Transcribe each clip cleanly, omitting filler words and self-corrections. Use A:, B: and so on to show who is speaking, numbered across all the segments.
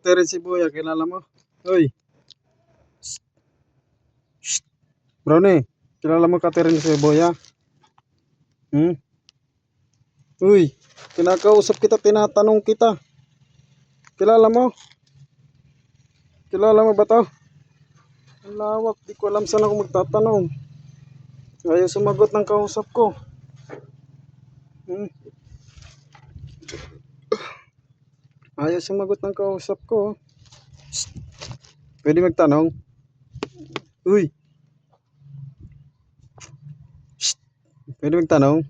A: Catherine Sibuya, kilala mo? Uy, shh, Brownie, kilala mo Catherine Sibuya? Hmm? Uy, kinakausap kita, tinatanong kita. Kilala mo? Kilala mo ba to? Ang lawak, di ko alam saan ako magtatanong. Ayaw sumagot ng kausap ko. Hmm? Ayaw sumagot ng kausap ko. Shh, pwede magtanong? Uy, shh, pwede magtanong?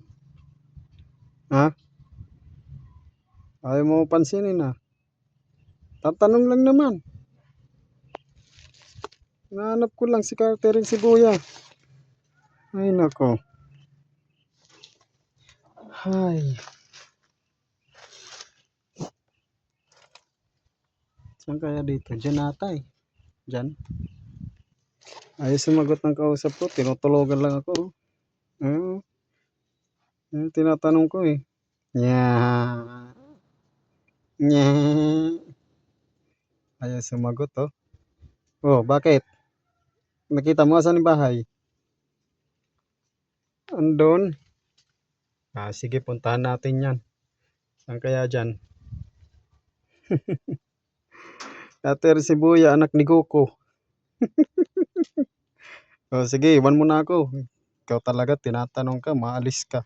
A: Ha? Ayaw mo pansinin ha? Tatanong lang naman. Nahanap ko lang si Catherine Sibuya. Ay nako. Hay. Saan kaya dito? Diyan ata eh. Diyan. Ayaw sumagot ng kausap ko. Tinutulogan lang ako. Tinatanong ko eh. Nya. Nya. Ayaw sumagot oh. Oh, bakit? Nakita mo saan yung bahay? Andun. Sige, puntahan natin yan. Saan kaya dyan? Catherine Sibuya, anak ni Goku. Oh, sige, iwan mo na ako. Ikaw talaga, tinatanong ka, maalis ka.